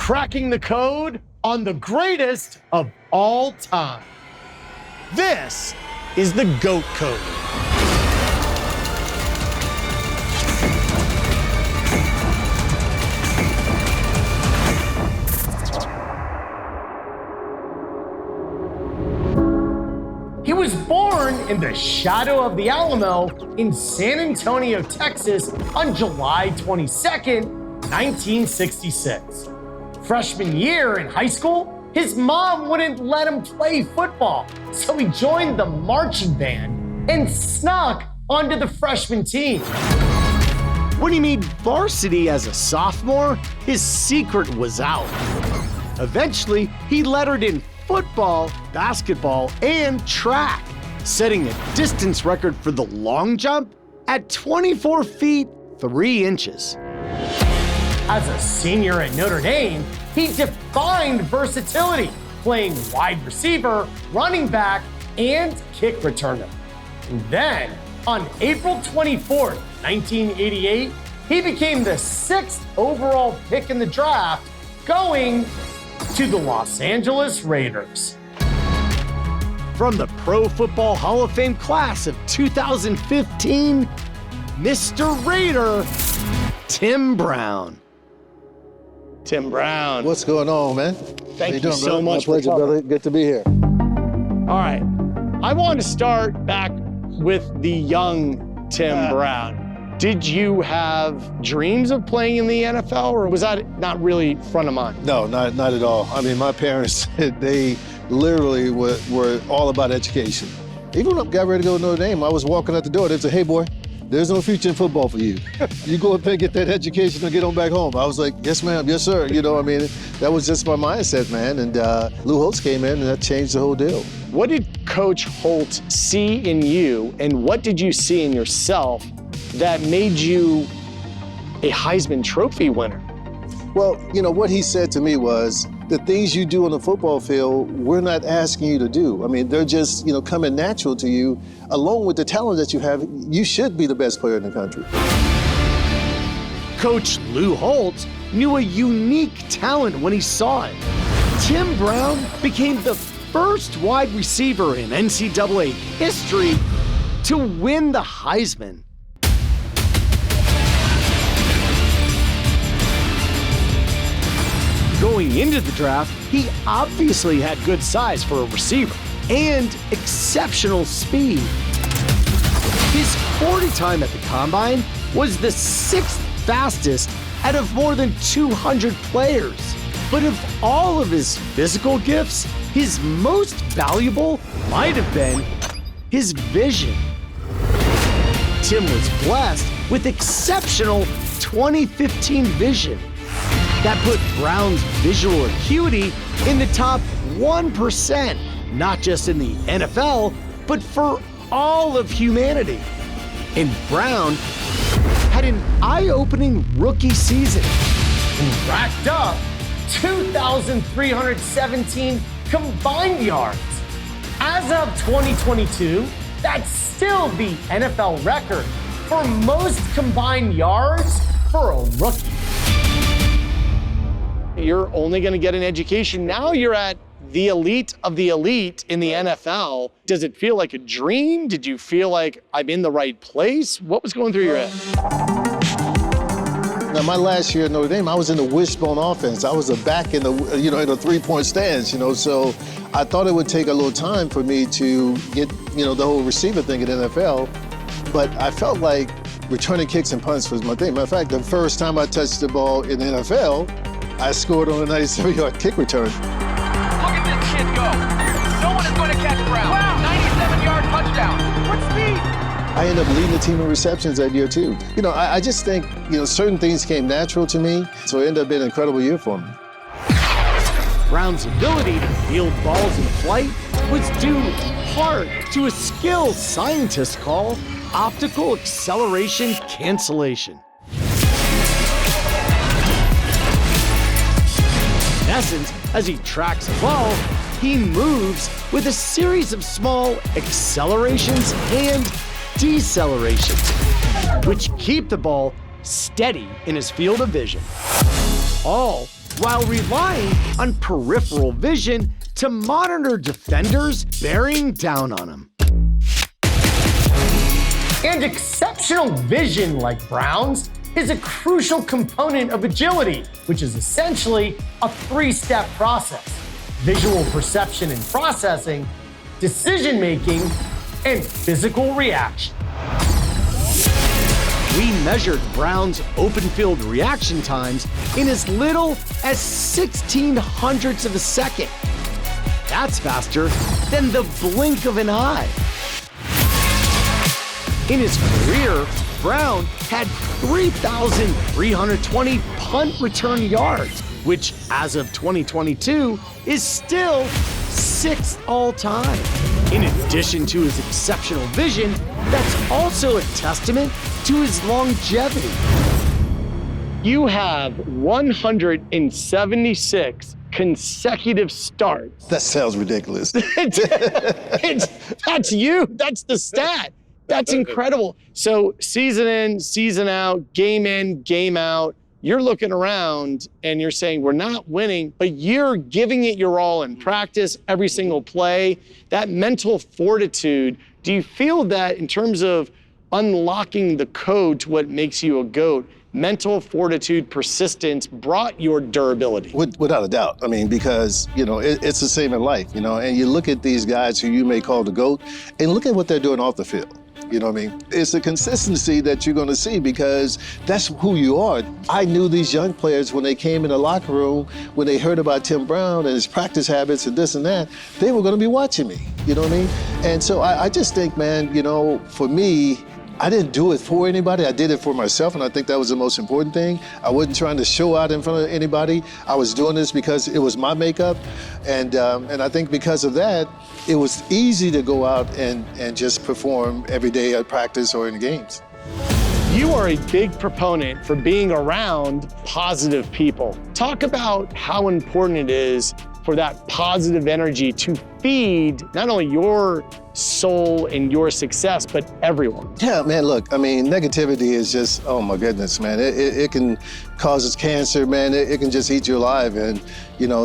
cracking the code on the greatest of all time. This is the GOAT Code. He was born in the shadow of the Alamo in San Antonio, Texas on July 22nd, 1966. Freshman year in high school, his mom wouldn't let him play football, so he joined the marching band and snuck onto the freshman team. When he made varsity as a sophomore, his secret was out. Eventually, he lettered in football, basketball, and track, setting a distance record for the long jump at 24 feet 3 inches. As a senior at Notre Dame, he defined versatility, playing wide receiver, running back, and kick returner. And then, on April 24th, 1988, he became the 6th overall pick in the draft, going to the Los Angeles Raiders. From the Pro Football Hall of Fame class of 2015, Mr. Raider, Tim Brown. Tim Brown. What's going on, man? Thank you so much for coming. My pleasure, brother. Good to be here. All right. I want to start back with the young Tim Brown. Did you have dreams of playing in the NFL, or was that not really front of mind? No, not at all. I mean, my parents, they literally were all about education. Even when I got ready to go to Notre Dame, I was walking out the door. They said, "Hey, boy, there's no future in football for you. You go up there, get that education, and get on back home." I was like, "Yes, ma'am. Yes, sir." You know, I mean, that was just my mindset, man. And Lou Holtz came in, and that changed the whole deal. What did Coach Holtz see in you, and what did you see in yourself that made you a Heisman Trophy winner? Well, you know, what he said to me was, the things you do on the football field, we're not asking you to do. I mean, they're just, you know, coming natural to you. Along with the talent that you have, you should be the best player in the country. Coach Lou Holtz knew a unique talent when he saw it. Tim Brown became the first wide receiver in NCAA history to win the Heisman. Going into the draft, he obviously had good size for a receiver and exceptional speed. His 40 time at the Combine was the 6th fastest out of more than 200 players. But of all of his physical gifts, his most valuable might have been his vision. Tim was blessed with exceptional 2015 vision that put Brown's visual acuity in the top 1%, not just in the NFL, but for all of humanity. And Brown had an eye-opening rookie season and racked up 2,317 combined yards. As of 2022, that's still the NFL record for most combined yards for a rookie. You're only going to get an education. Now you're at the elite of the elite in the NFL. Does it feel like a dream? Did you feel like I'm in the right place? What was going through your head? Now, my last year at Notre Dame, I was in the wishbone offense. I was a back in the, in the 3-point stance, so I thought it would take a little time for me to get, the whole receiver thing at NFL. But I felt like returning kicks and punts was my thing. Matter of fact, the first time I touched the ball in the NFL, I scored on a 97-yard kick return. Look at this kid go. No one is going to catch Brown. Wow. 97-yard touchdown. What speed? I ended up leading the team in receptions that year, too. I just think, certain things came natural to me, so it ended up being an incredible year for me. Brown's ability to field balls in flight was due part to a skill scientists call optical acceleration cancellation. In essence, as he tracks a ball, he moves with a series of small accelerations and decelerations, which keep the ball steady in his field of vision, all while relying on peripheral vision to monitor defenders bearing down on him. And exceptional vision like Brown's is a crucial component of agility, which is essentially a three-step process: visual perception and processing, decision-making, and physical reaction. We measured Brown's open field reaction times in as little as 1600ths of a second. That's faster than the blink of an eye. In his career, Brown had 3,320 punt return yards, which as of 2022 is still 6th all time. In addition to his exceptional vision, that's also a testament to his longevity. You have 176 consecutive starts. That sounds ridiculous. That's you. That's the stat. That's incredible. So season in, season out, game in, game out, you're looking around and you're saying, we're not winning, but you're giving it your all in practice, every single play. That mental fortitude, do you feel that in terms of unlocking the code to what makes you a GOAT, mental fortitude, persistence brought your durability? Without a doubt. I mean, because, it's the same in life, and you look at these guys who you may call the GOAT and look at what they're doing off the field. You know what I mean? It's the consistency that you're going to see because that's who you are. I knew these young players when they came in the locker room, when they heard about Tim Brown and his practice habits and this and that, they were going to be watching me. You know what I mean? And so I just think, man, for me, I didn't do it for anybody. I did it for myself, and I think that was the most important thing. I wasn't trying to show out in front of anybody. I was doing this because it was my makeup, and I think because of that, it was easy to go out and just perform every day at practice or in games. You are a big proponent for being around positive people. Talk about how important it is for that positive energy to feed not only your soul and your success, but everyone. Yeah, man, look, I mean, negativity is just, oh my goodness, man. It can cause cancer, man. It can just eat you alive. And,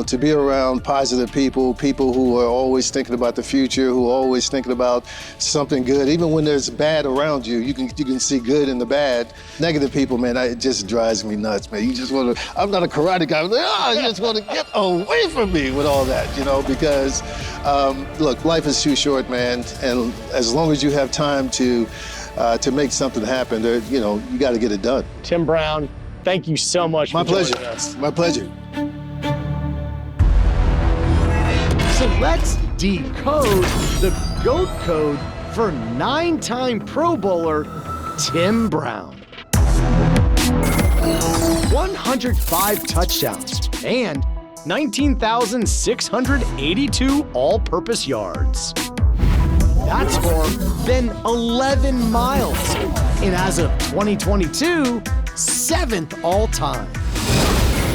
to be around positive people who are always thinking about the future, who are always thinking about something good, even when there's bad around you, you can see good in the bad. Negative people, man, it just drives me nuts, man. You just want to, I'm not a karate guy, I just want to get away from me with all that, because, look, life is too short, man. And as long as you have time to make something happen, you got to get it done. Tim Brown, thank you so much for joining us. My pleasure. So let's decode the GOAT code for 9-time Pro Bowler Tim Brown. 105 touchdowns and 19,682 all-purpose yards. That's more than 11 miles, and as of 2022, 7th all-time.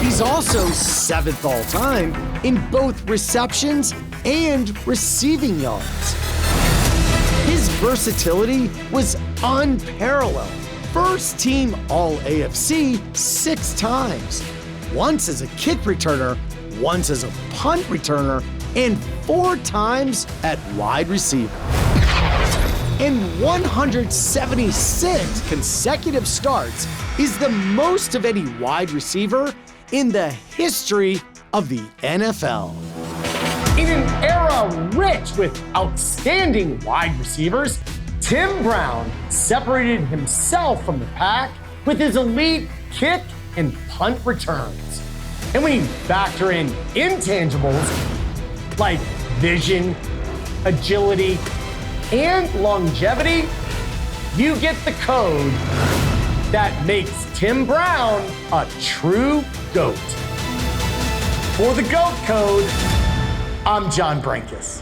He's also 7th all-time in both receptions and receiving yards. His versatility was unparalleled. First team All-AFC 6 times, once as a kick returner, once as a punt returner, and 4 times at wide receiver. And 176 consecutive starts is the most of any wide receiver in the history of the NFL. In an era rich with outstanding wide receivers, Tim Brown separated himself from the pack with his elite kick and punt returns. And when you factor in intangibles like vision, agility, and longevity, you get the code that makes Tim Brown a true GOAT. For the GOAT Code, I'm John Brinkus.